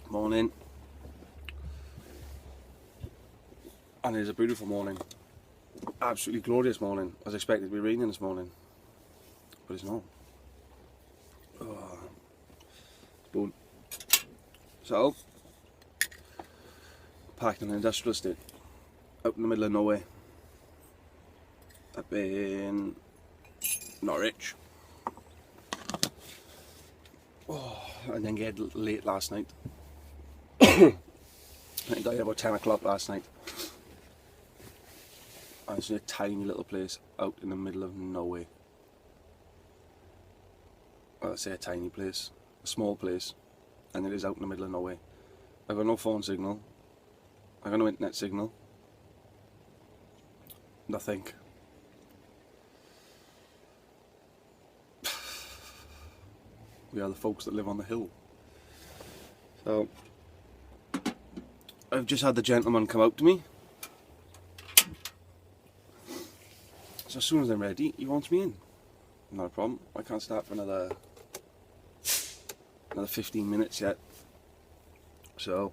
Morning, and it is a beautiful morning, absolutely glorious morning. I was expected to be raining this morning, but it's not. Spoon. So, parked in an industrial estate, out in the middle of nowhere, up in Norwich. And then get late last night. I got here about 10 o'clock last night. And it's a tiny little place out in the middle of nowhere. Well, I say a tiny place, a small place, and it is out in the middle of nowhere. I've got no phone signal, I've got no internet signal, nothing. We are the folks that live on the hill. So, I've just had the gentleman come out to me. So as soon as I'm ready, he wants me in. Not a problem. I can't start for another 15 minutes yet. So,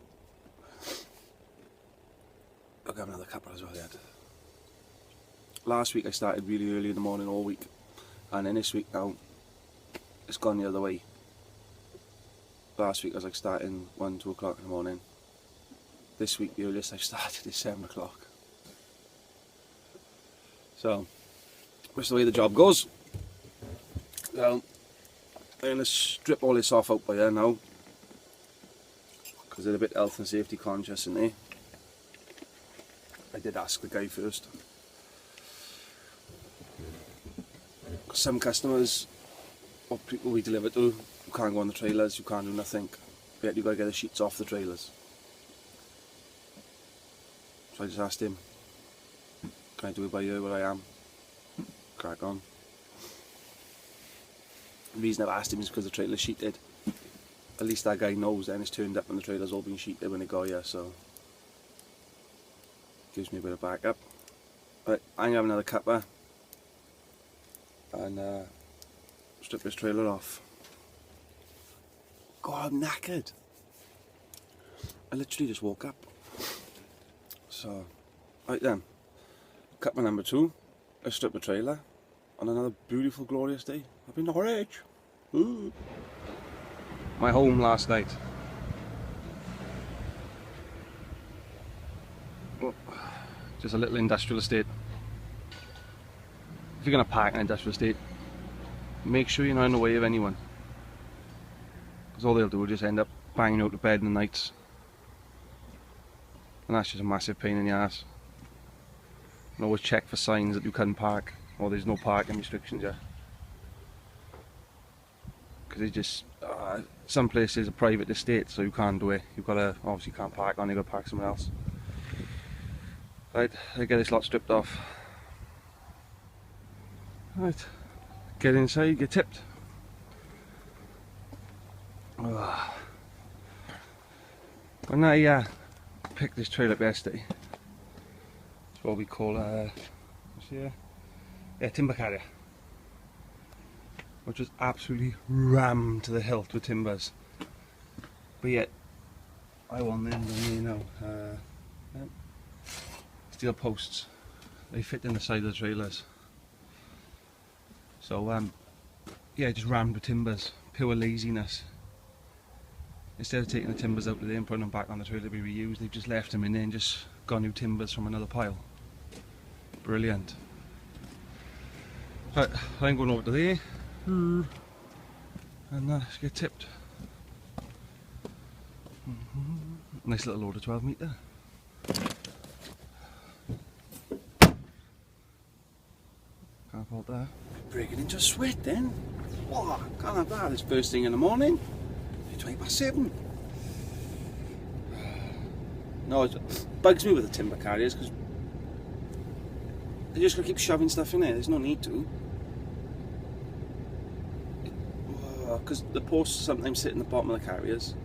I'll have another cuppa as well yet. Last week I started really early in the morning all week. And then this week now, it's gone the other way. Last week I was like starting 1, 2 o'clock in the morning. This week the earliest I've started is 7 o'clock. So, that's the way the job goes. So, I'm going to strip all this off out by here now, because they're a bit health and safety conscious in there. I did ask the guy first. Some customers, or people we deliver to, you can't go on the trailers, you can't do nothing, but you've got to get the sheets off the trailers. So I just asked him, can I do it by here where I am? Crack on. The reason I've asked him is because the trailer's sheeted. At least that guy knows then it's turned up and the trailer's all been sheeted when they got here, so gives me a bit of backup. But I'm going to have another cuppa and strip this trailer off. God, I'm knackered. I literally just woke up. So, right then, cuppa number 2, I strip the trailer on another beautiful, glorious day up in Norwich. Ooh. My home last night. Just a little industrial estate. If you're going to park in an industrial estate, make sure you're not in the way of anyone. Because all they'll do is just end up banging out to bed in the nights. And that's just a massive pain in the ass. And always check for signs that you can park, or there's no parking restrictions here. Because it's just, some places are private estate, so you can't do it. You've got to, obviously you can't park on, you've got to park somewhere else. Right, I get this lot stripped off. Right, get inside, get tipped. When I picked this trailer up yesterday, it's what we call what's here? Yeah, timber carrier, which was absolutely rammed to the hilt with timbers. But yet, I want them, you know, steel posts. They fit in the side of the trailers. So yeah, just rammed with timbers, pure laziness. Instead of taking the timbers out of there and putting them back on the trailer to be reused, they've just left them in there and just got new timbers from another pile. Brilliant. Right, I'm going over to there and let's get tipped. Nice little load of 12 metre. Can't fault that. Breaking into a sweat then. Oh, can't have that. It's first thing in the morning. It's 7:20. No, it bugs me with the timber carriers because they're just going to keep shoving stuff in there. There's no need to. Because the posts sometimes sit in the bottom of the carriers.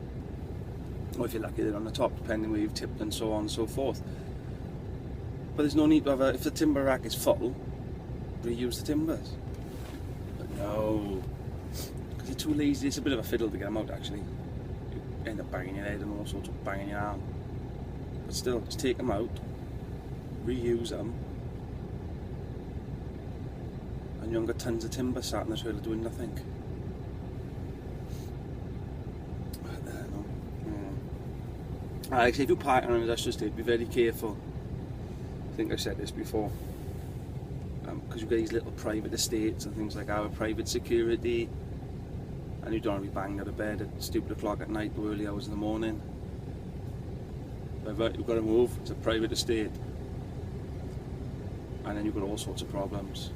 Or if you're lucky, they're on the top, depending where you've tipped and so on and so forth. But there's no need to have if the timber rack is full, reuse the timbers. But no, because you're too lazy. It's a bit of a fiddle to get them out actually. end up banging your head and all sorts of banging your arm. But still, just take them out, reuse them, and you haven't got tons of timber sat in the trailer doing nothing. Like I say, if you park on an industrial estate, be very careful. I think I've said this before. Because you've got these little private estates and things like our private security, and you don't want to be banged out of bed at stupid o'clock at night or early hours in the morning. But you've got to move, it's a private estate, and then you've got all sorts of problems.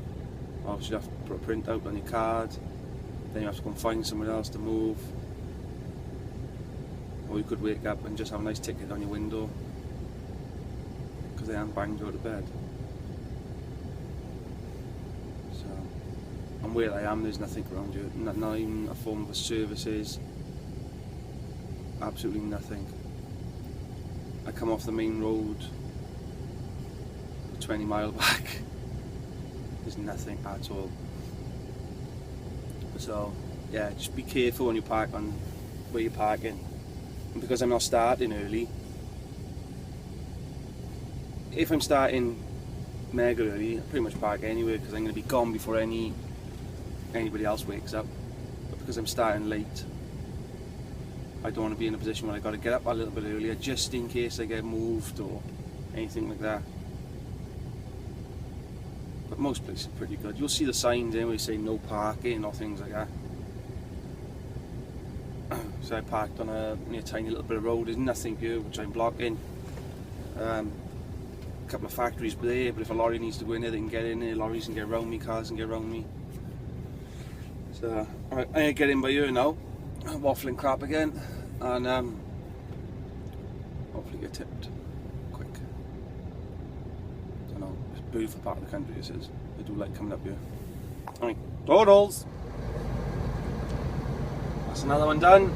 Obviously you have to put a print out on your card, then you have to go and find somewhere else to move, or you could wake up and just have a nice ticket on your window because they haven't banged you out of bed. So, and where I am, there's nothing around here, not even a form of services, absolutely nothing. I come off the main road 20 miles back, there's nothing at all. So yeah, just be careful when you park on where you're parking. And because I'm not starting early, if I'm starting mega early, I pretty much park anywhere because I'm going to be gone before anybody else wakes up. But because I'm starting late, I don't want to be in a position where I've got to get up a little bit earlier just in case I get moved or anything like that. But most places are pretty good. You'll see the signs anyway saying no parking or things like that. So I parked on a tiny little bit of road, there's nothing here which I'm blocking. A couple of factories there, but if a lorry needs to go in there, they can get in there, lorries can get around me, cars can get around me. So, alright, I'm going to get in by here now, waffling crap again, and hopefully get tipped quick. I don't know, it's a beautiful part of the country this is. I do like coming up here. Alright, totals! That's another one done.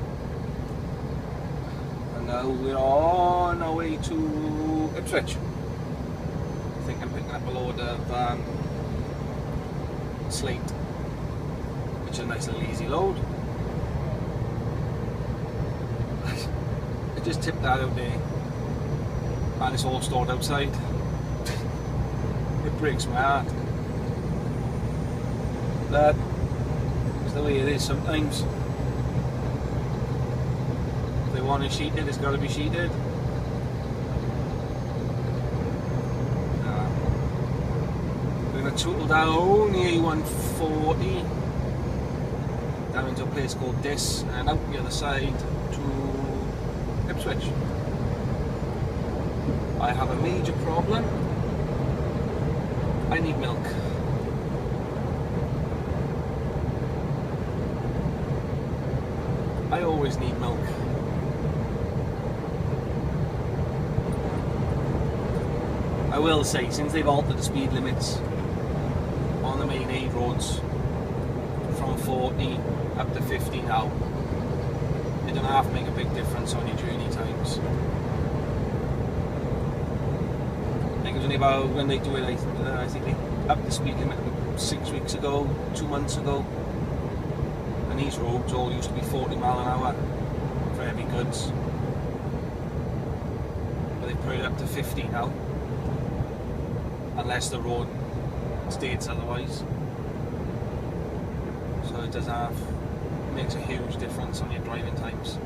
And now we're on our way to Ipswich. I think I'm picking up a load of slate, which is a nice little easy load. I just tipped that out there and it's all stored outside. It breaks my heart. That is the way it is sometimes. If they want it sheeted, it's got to be sheeted. We're going to total down the A140 down into a place called Dis and out the other side to Ipswich. I have a major problem. I need milk. I always need milk. I will say, since they've altered the speed limits on the main 8 roads from 40 up to 50 now, it doesn't have to make a big difference on your journey times. I think it was only about when they do it, I think they upped the speed limit 6 weeks ago, 2 months ago. And these roads all used to be 40 mile an hour for heavy goods. But they've put it up to 50 now. Unless the road states otherwise. So it does have, makes a huge difference on your driving times.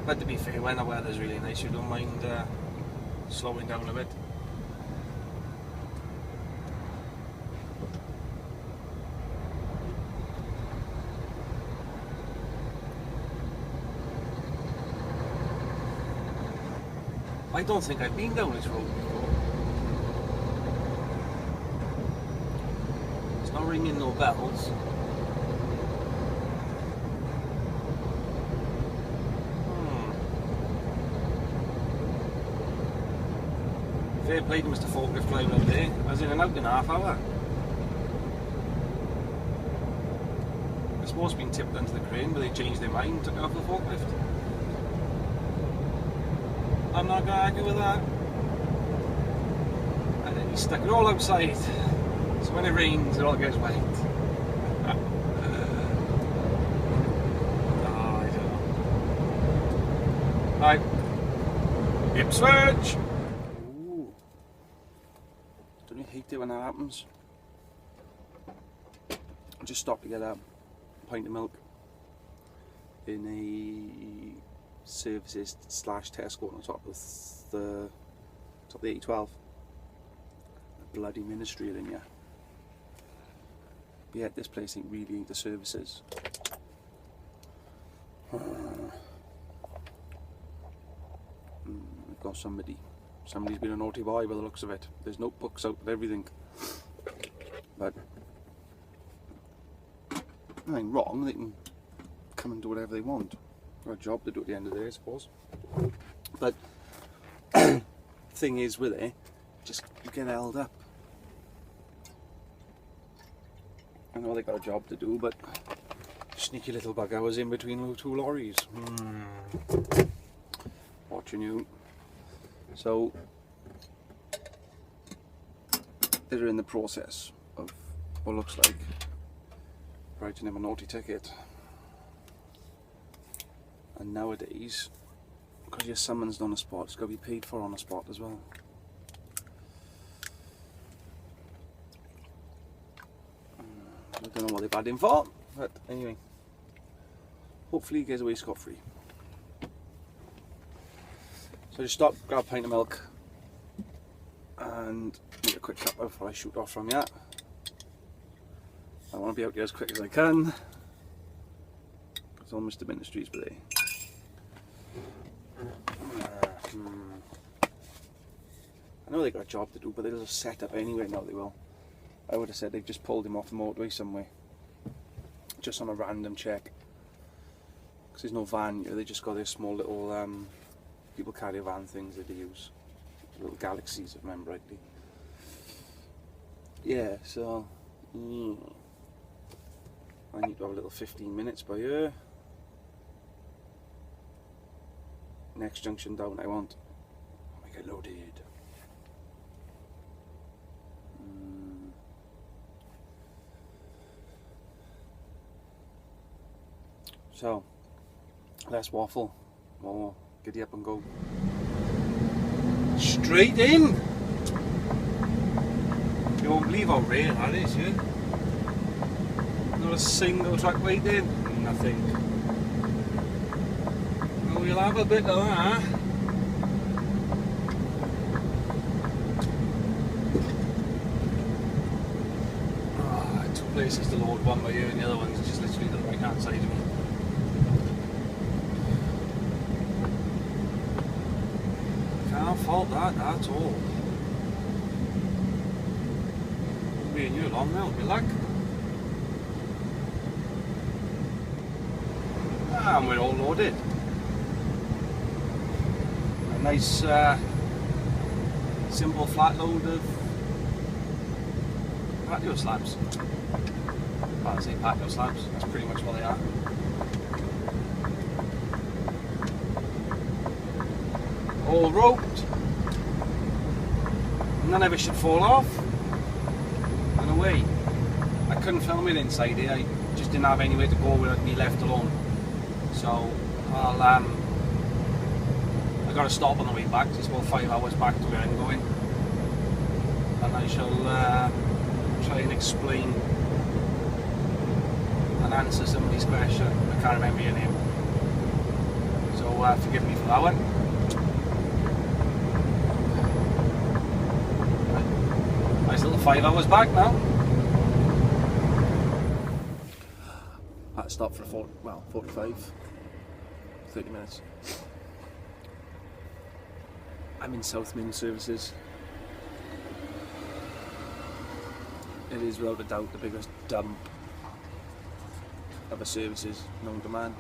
But to be fair, when the weather's really nice, you don't mind slowing down a bit. I don't think I've been down this road before. It's not ringing no bells. Fair play to Mr. Forklift driver out there. I was in and out in half hour. It's supposed to be tipped onto the crane, but they changed their mind and took it off the forklift. I'm not going to argue with that. And then he stuck it all outside. So when it rains, it all gets wet. Right. Ipswich! Ooh. Don't you hate it when that happens? I just stopped to get a pint of milk in a services / Tesco on top of the A12. The bloody ministry in here. But yeah, this place ain't really ain't the services. We've got somebody's been a naughty boy by the looks of it. There's notebooks out and everything. But nothing wrong, they can come and do whatever they want. Got a job to do at the end of the day, I suppose. But thing is with it, just you get held up. I know they got a job to do, but sneaky little bugger was in between two lorries. Watching you. So they're in the process of what looks like writing him a naughty ticket. And nowadays, because you're summoned on the spot, it's got to be paid for on the spot as well. I don't know what they've had him for, but anyway, hopefully he gets away scot-free. So I just stop, grab a pint of milk and make a quick cup before I shoot off from here. I want to be out here as quick as I can. It's almost the ministries today. I know they got a job to do, but they'll just set up anyway. Now they will. I would have said they've just pulled him off the motorway somewhere, just on a random check. Because there's no van here. They just got their small little people carry van things that they use, little galaxies, if I remember rightly. Yeah, so I need to have a little 15 minutes by here. Next junction down I want. I get loaded. So, less waffle, more giddy up and go. Straight in! You won't believe how rare that is, yeah? Not a single truck waiting, nothing. Well, we'll have a bit of that. Two places to load, one by here and the other one's just literally the right hand side of me. Can't fault that at all. Me and you along now, good luck. And we're all loaded. A nice simple flat load of patio slabs. I say patio slabs, that's pretty much what they are. All roped. None of it should fall off. And away. I couldn't film it inside here, I just didn't have anywhere to go without me left alone. So I got to stop on the way back, it's about 5 hours back to where I'm going. And I shall try and explain and answer somebody's question. I can't remember your name. So forgive me for that one. Nice little 5 hours back now. I had to stop for 45, 30 minutes. I'm in South Main Services. It is without a doubt the biggest dump of a services known to man.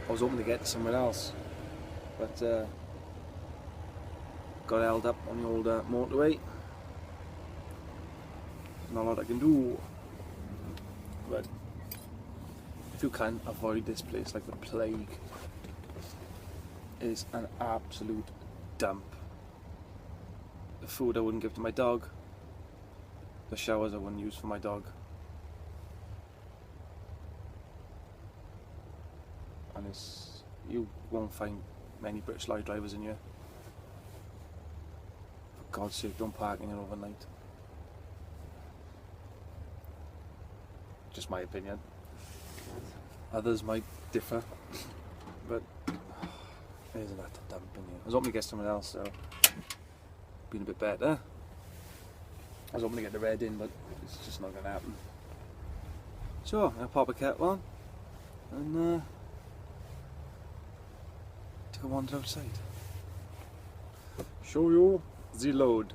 I was hoping to get to somewhere else, but got held up on the old motorway. Not a lot I can do, but if you can avoid this place like the plague, it is an absolute dump. The food I wouldn't give to my dog, the showers I wouldn't use for my dog, and it's you won't find many British lorry drivers in here. For God's sake, don't park in here overnight. Just my opinion. Others might differ, but isn't that a dump in here? I was hoping to get someone else, so been a bit better. I was hoping to get the red in, but it's just not going to happen. So I'll pop a kettle on and take a wander outside. Show you the load.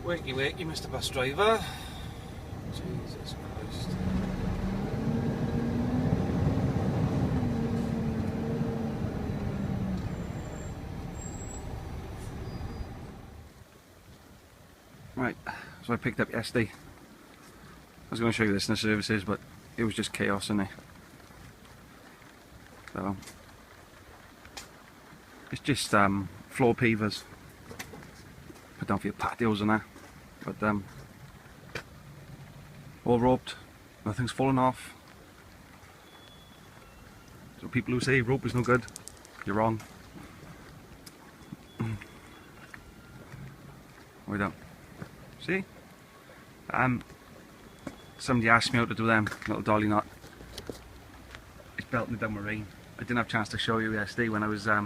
Wakey wakey, Mr. Bus Driver. Jesus Christ. Right, so I picked up yesterday. I was going to show you this in the services, but it was just chaos in there. So, it's just floor pavers. Put down for your patios and that. But all roped, nothing's fallen off. So people who say rope is no good, you're wrong. Wait up. See? Somebody asked me how to do them, little dolly knot. It's belting it down with rain. I didn't have a chance to show you yesterday when I was yeah,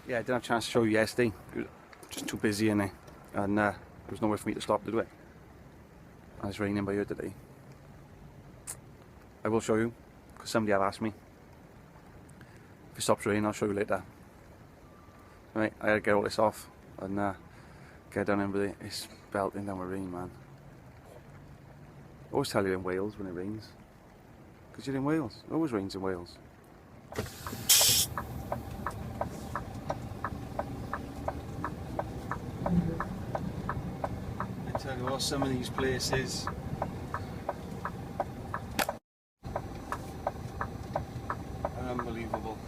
I didn't have a chance to show you yesterday. It was just too busy in there, and there was nowhere for me to stop to do it. And it's raining by here today. I will show you, because somebody had asked me. If it stops raining, I'll show you later. Right, I gotta get all this off and get down in with it. It's belting down with rain, man. I always tell you in Wales when it rains, because you're in Wales. It always rains in Wales. I tell you what, some of these places are unbelievable.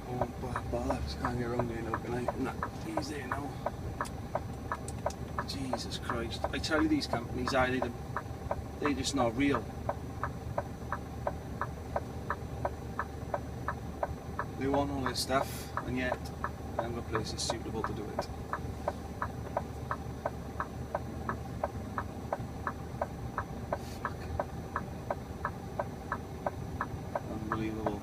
Oh, bollocks, can't get around there now, can I? Nah, he's there now. Jesus Christ. I tell you, these companies, they're just not real. They on, all this stuff, and yet I haven't got places suitable to do it. Fuck. Unbelievable.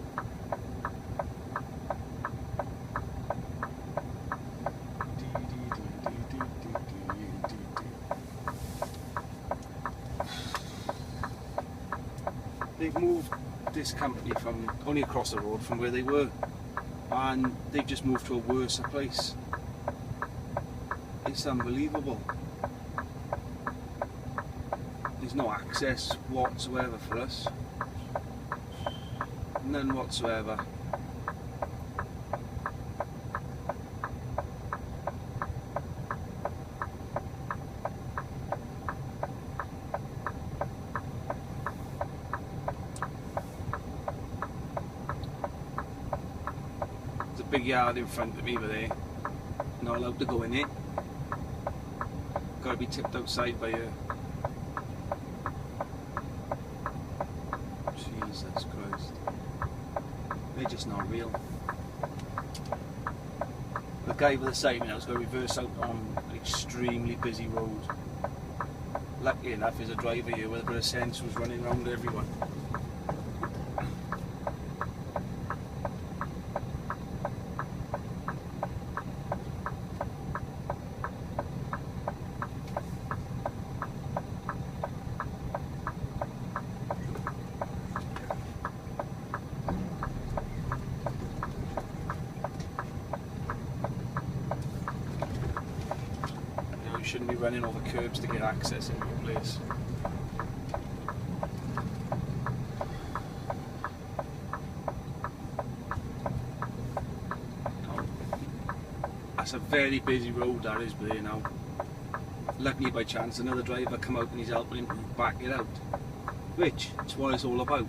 They've moved this company from only across the road from where they were, and they've just moved to a worse place. It's unbelievable. There's no access whatsoever for us. None whatsoever. Big yard in front of me, but they're not allowed to go in it. Got to be tipped outside by a... Jesus Christ. They're just not real. The guy with the sign now has got to reverse out on an extremely busy road. Luckily enough, there's a driver here with a bit of sense who's running around everyone. You shouldn't be running over curbs to get access into your place. That's a very busy road that is there now. Luckily by chance another driver come out and he's helping him back it out, which is what it's all about.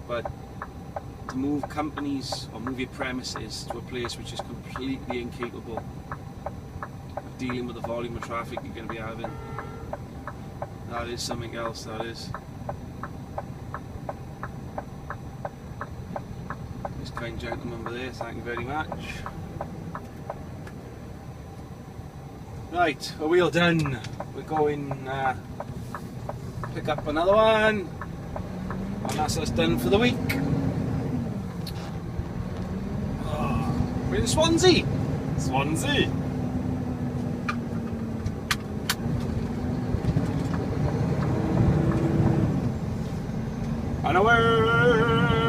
But to move companies or move your premises to a place which is completely incapable of dealing with the volume of traffic you're going to be having, that is something else, that is. This kind gentleman over there, thank you very much. Right, well, we're done. We're going pick up another one, and that's us done for the week. We're in Swansea. Swansea. And away.